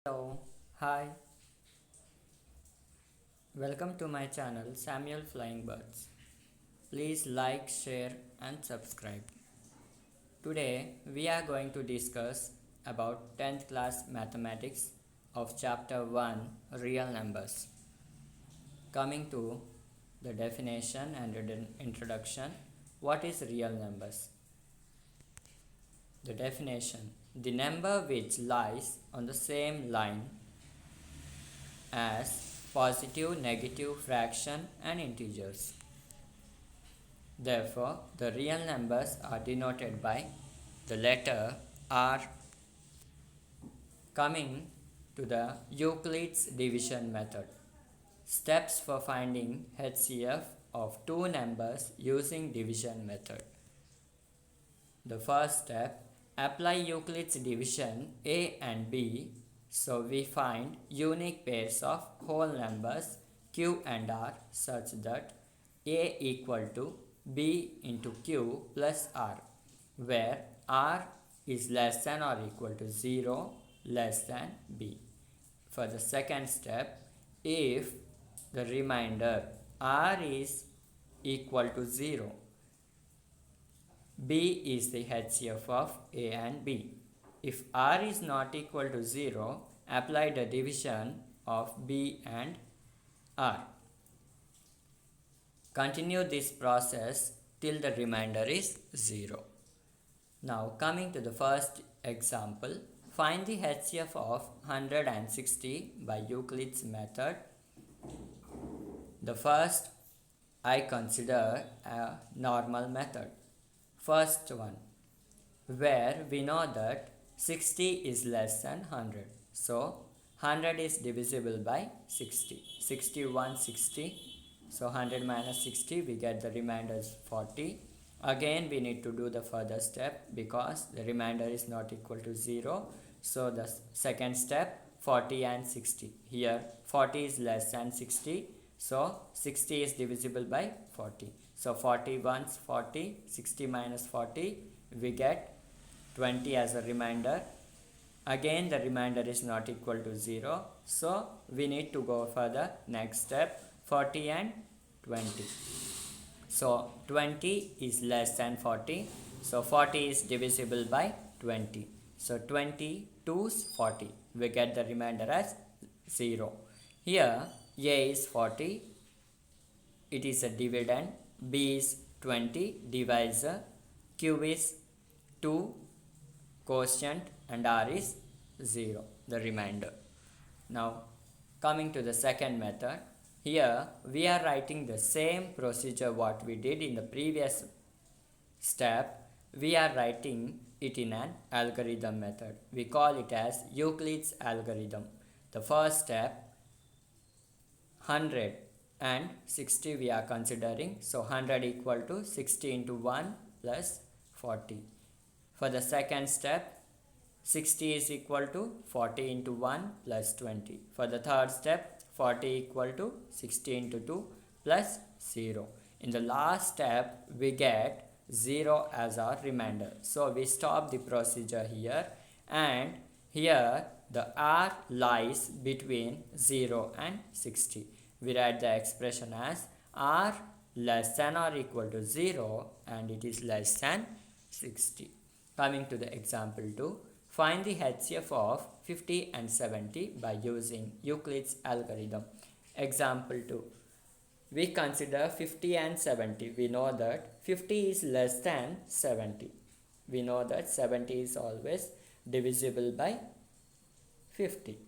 Hello, hi, welcome to my channel Samuel Flying Birds. Please like, share, and subscribe. Today we are going to discuss about 10th class mathematics of chapter 1 real numbers. Coming to the definition and introduction, what is real numbers? The definition: the number which lies on the same line as positive, negative, fraction and integers. Therefore, the real numbers are denoted by the letter R. Coming to the Euclid's division method. Steps for finding HCF of two numbers using division method. The first step, apply Euclid's division A and B. So we find unique pairs of whole numbers Q and R such that A equal to B into Q plus R, where R is less than or equal to 0, less than B. For the second step, if the remainder R is equal to 0, B is the HCF of A and B. If R is not equal to 0, apply the division of B and R. Continue this process till the remainder is 0. Now coming to the first example, find the HCF of 160 by Euclid's method. The first I consider a normal method. First one, where we know that 60 is less than 100. So 100 is divisible by 60. 61, 60. So 100 minus 60, we get the remainder is 40. Again, we need to do the further step because the remainder is not equal to 0. So the second step, 40 and 60. Here 40 is less than 60. So 60 is divisible by 40. So 40 once 40, 60 minus 40, we get 20 as a remainder. Again, the remainder is not equal to 0. So we need to go for the next step, 40 and 20. So 20 is less than 40. So 40 is divisible by 20. So 20 to 40. We get the remainder as 0. Here A is 40. It is a dividend. B is 20, divisor. Q is 2, quotient, and R is 0, the remainder. Now coming to the second method, here we are writing the same procedure what we did in the previous step. We are writing it in an algorithm method. We call it as Euclid's algorithm. The first step, 100 and 60 we are considering. So 100 equal to 60 into 1 plus 40. For the second step, 60 is equal to 40 into 1 plus 20. For the third step, 40 equal to 60 into 2 plus 0. In the last step, we get 0 as our remainder. So we stop the procedure here, and here the R lies between 0 and 60. We write the expression as R less than or equal to 0 and it is less than 60. Coming to the example 2, find the HCF of 50 and 70 by using Euclid's algorithm. Example 2, we consider 50 and 70. We know that 50 is less than 70. We know that 70 is always divisible by 50.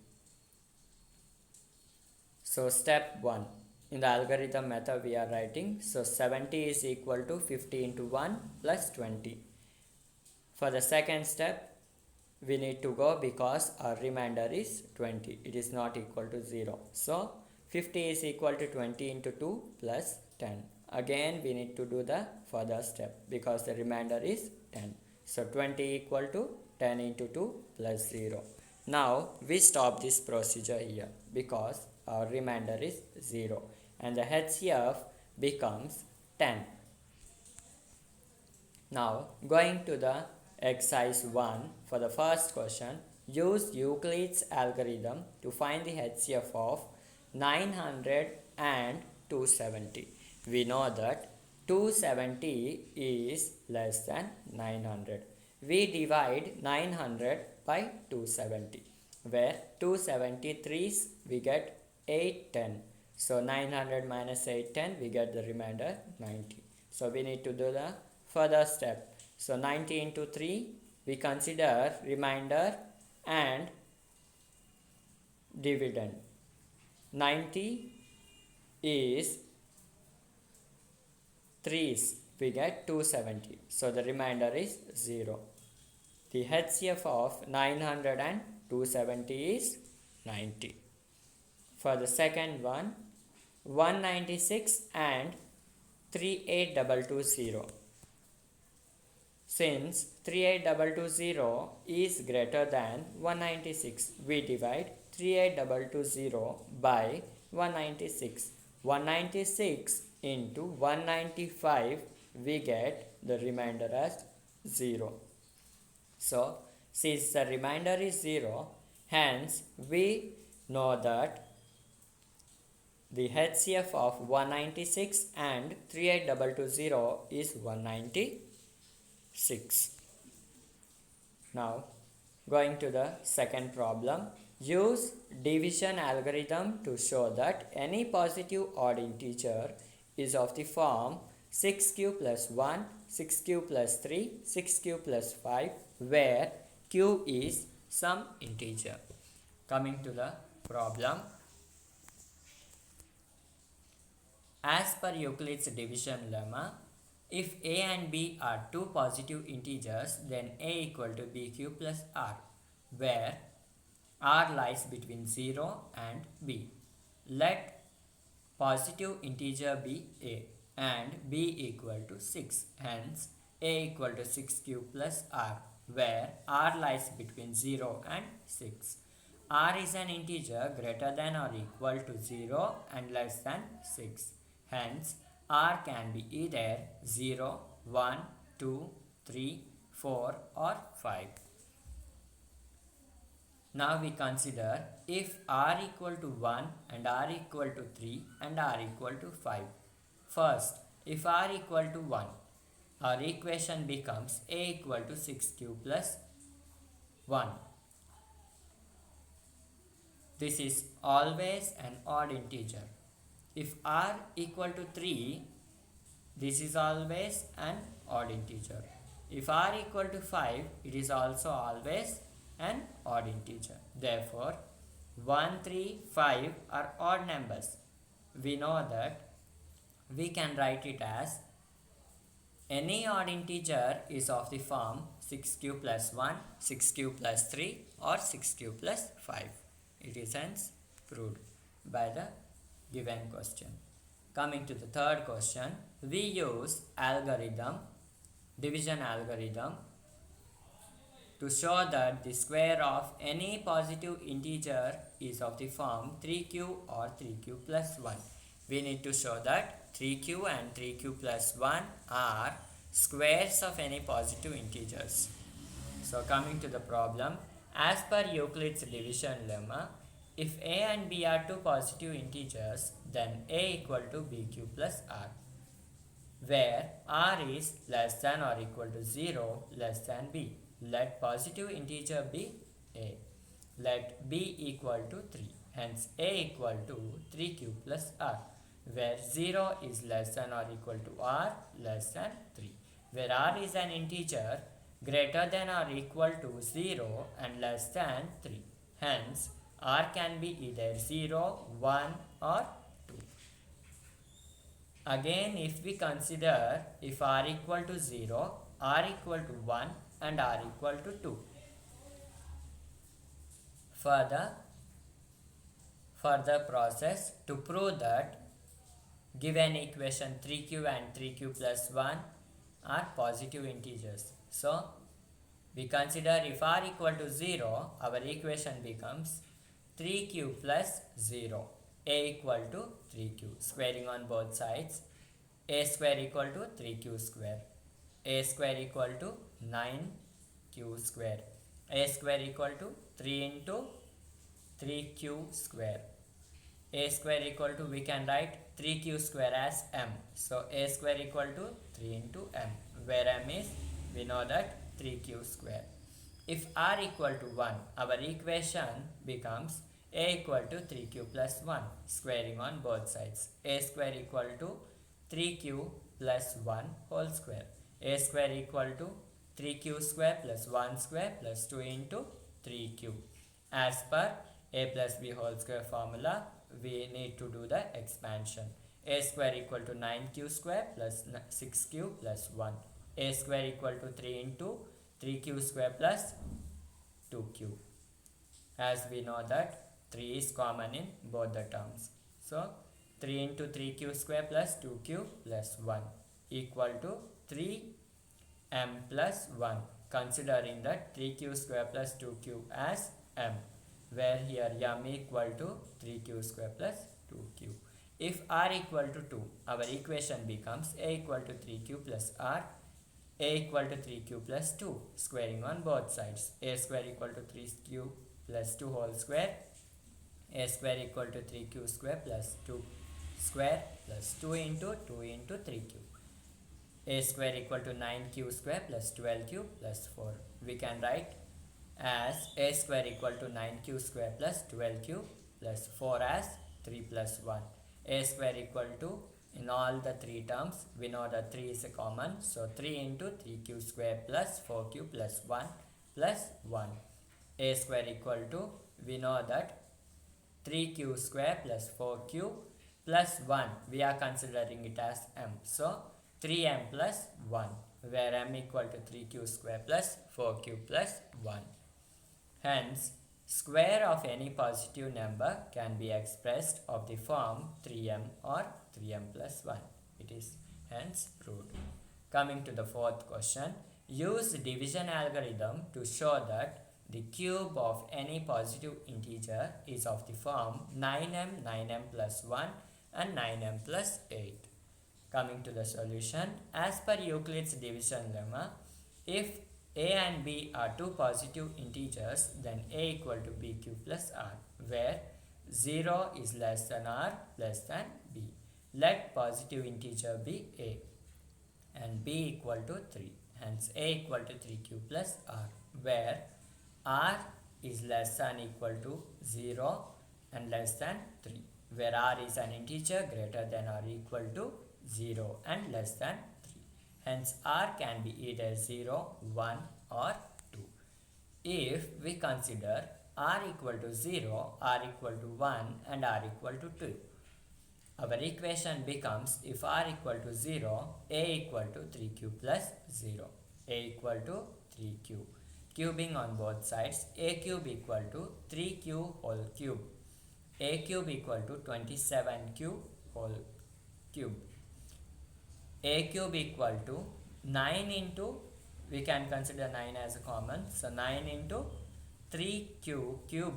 So step 1, in the algorithm method we are writing, so 70 is equal to 50 into 1 plus 20. For the second step, we need to go because our remainder is 20. It is not equal to 0. So 50 is equal to 20 into 2 plus 10. Again, we need to do the further step because the remainder is 10. So 20 equal to 10 into 2 plus 0. Now we stop this procedure here because our remainder is 0 and the HCF becomes 10. Now going to the exercise 1, for the first question, Use Euclid's algorithm to find the HCF of 900 and 270. We know that 270 is less than 900. We divide 900 by 270, where 273's we get 810. So 900 minus 810, we get the remainder 90. So we need to do the further step. So 90 into 3, we consider remainder and dividend. 90 is 3's, we get 270. So the remainder is 0. The HCF of 900 and 270 is 90. For the second one, 196 and 38220. Since 38220 is greater than 196, we divide 38220 by 196. 196 into 195, we get the remainder as 0. So, since the remainder is 0, hence we know that the HCF of 196 and 38220 is 196. Now, going to the second problem. Use division algorithm to show that any positive odd integer is of the form 6q plus 1, 6q plus 3, 6q plus 5, where q is some integer. Coming to the problem. As per Euclid's division lemma, if a and b are two positive integers, then a equal to bq plus r, where r lies between 0 and b. Let positive integer be a and b equal to 6. Hence, a equal to 6q plus r, where r lies between 0 and 6. R is an integer greater than or equal to 0 and less than 6. Hence, r can be either 0, 1, 2, 3, 4 or 5. Now we consider if r equal to 1 and r equal to 3 and r equal to 5. First, if r equal to 1, our equation becomes a equal to 6q plus 1. This is always an odd integer. If r equal to 3, this is always an odd integer. If r equal to 5, it is also always an odd integer. Therefore, 1, 3, 5 are odd numbers. We know that we can write it as any odd integer is of the form 6q plus 1, 6q plus 3 or 6q plus 5. It is hence proved by the given question. Coming to the third question, we use division algorithm to show that the square of any positive integer is of the form 3q or 3q plus 1. We need to show that 3q and 3q plus 1 are squares of any positive integers. So coming to the problem, as per Euclid's division lemma, if a and b are two positive integers, then a equal to bq plus r, where r is less than or equal to 0, less than b. Let positive integer be a. Let b equal to 3. Hence a equal to 3q plus r, where 0 is less than or equal to r, less than 3. Where r is an integer greater than or equal to 0 and less than 3. Hence, r can be either 0, 1 or 2. Again, if we consider if r equal to 0, r equal to 1 and r equal to 2. Further process to prove that given equation 3q and 3q plus 1 are positive integers. So, we consider if r equal to 0, our equation becomes 3q plus 0, a equal to 3q, squaring on both sides, a square equal to 3q square, a square equal to 9q square, a square equal to 3 into 3q square. A square equal to, we can write 3q square as m. So a square equal to 3 into m, where m is, we know that 3q square. If r equal to 1, our equation becomes a equal to 3q plus 1, squaring on both sides. A square equal to 3q plus 1 whole square. A square equal to 3q square plus 1 square plus 2 into 3q. As per a plus b whole square formula, we need to do the expansion. A square equal to 9q square plus 6q plus 1. A square equal to 3 into 3q square plus 2q. As we know that 3 is common in both the terms. So 3 into 3q square plus 2q plus 1 equal to 3m plus 1, considering that 3q square plus 2q as m, where here m equal to 3q square plus 2q. If r equal to 2, our equation becomes a equal to 3q plus r, a equal to 3q plus 2, squaring on both sides. A square equal to 3q plus 2 whole square. A square equal to 3q square plus 2 square plus 2 into 3q. A square equal to 9q square plus 12q plus 4. We can write as a square equal to 9q square plus 12q plus 4 as 3 plus 1. A square equal to, in all the three terms, we know that 3 is a common. So 3 into 3q square plus 4q plus 1 plus 1. A square equal to, we know that 3q square plus 4q plus 1, we are considering it as m. So 3m plus 1, where m equal to 3q square plus 4q plus 1. Hence, square of any positive number can be expressed of the form 3m or 3m plus 1. It is hence proved. Coming to the fourth question, use division algorithm to show that the cube of any positive integer is of the form 9m, 9m plus 1 and 9m plus 8. Coming to the solution, as per Euclid's division lemma, if a and b are two positive integers, then a equal to bq plus r, where 0 is less than r less than b. Let positive integer be a and b equal to 3. Hence a equal to 3q plus r, where r is less than equal to 0 and less than 3, where r is an integer greater than or equal to 0 and less than 3. Hence r can be either 0, 1 or 2. If we consider r equal to 0, r equal to 1 and r equal to 2, our equation becomes, if r equal to 0, a equal to 3q plus 0, a equal to 3q. Cubing on both sides, a cube equal to 3q whole cube, a cube equal to 27q whole cube, a cube equal to 9 into, we can consider 9 as a common, so 9 into 3q cube,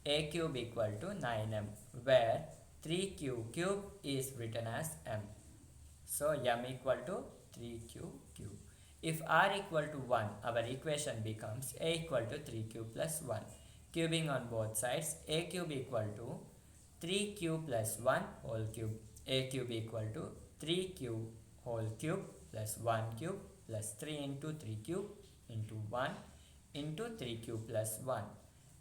a cube equal to 9m, where 3q cube is written as m. So m equal to 3q cube. If r equal to 1, our equation becomes a equal to 3q plus 1. Cubing on both sides, a cube equal to 3q plus 1 whole cube, a cube equal to 3q whole cube plus 1 cube plus 3 into 3 cube into 1 into 3q plus 1.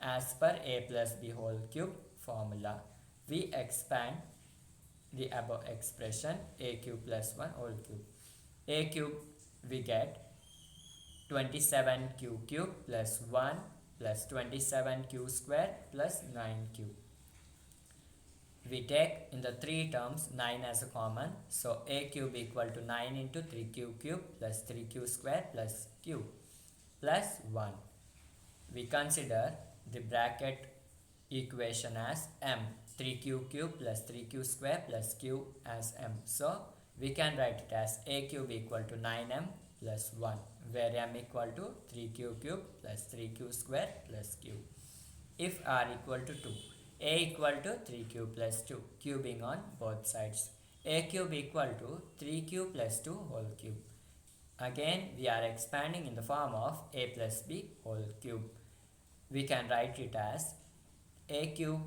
As per a plus b whole cube formula, we expand the above expression, a cube plus 1 whole cube. A cube, we get 27q cube plus 1 plus 27q square plus 9q. We take in the three terms 9 as a common, so a cube equal to 9 into 3q cube plus 3q square plus q plus 1. We consider the bracket equation as m, 3q cube plus 3q square plus q as m. So we can write it as a cube equal to 9m plus 1, where m equal to 3q cube plus 3q square plus q. If r equal to 2, a equal to 3q plus 2, cubing on both sides, a cube equal to 3q plus 2 whole cube. Again we are expanding in the form of a plus b whole cube. we can write it as a cube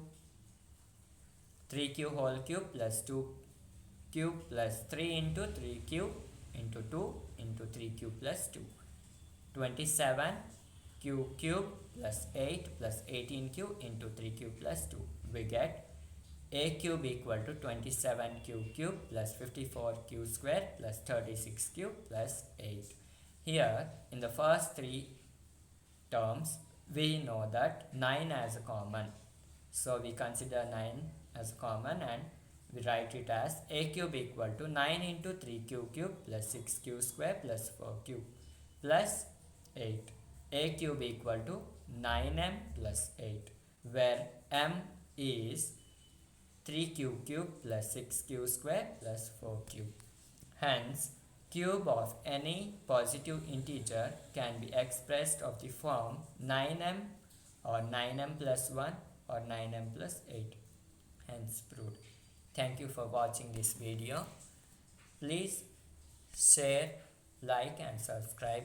3q whole cube plus 2 cube plus 3 into 3 cube into 2 into 3 cube plus 2. 27 q cube plus 8 plus 18 q into 3 q plus 2. We get a cube equal to 27q cube plus 54q square plus 36q plus 8. Here in the first three terms we know that 9 as a common, so we consider 9 as common and we write it as a cube equal to 9 into 3q cube plus 6q square plus 4q plus 8. A cube equal to 9m plus 8, where m is 3q cube plus 6q square plus 4q. Hence, cube of any positive integer can be expressed of the form 9m or 9m plus 1 or 9m plus 8. Hence proved. Thank you for watching this video. Please share, like and subscribe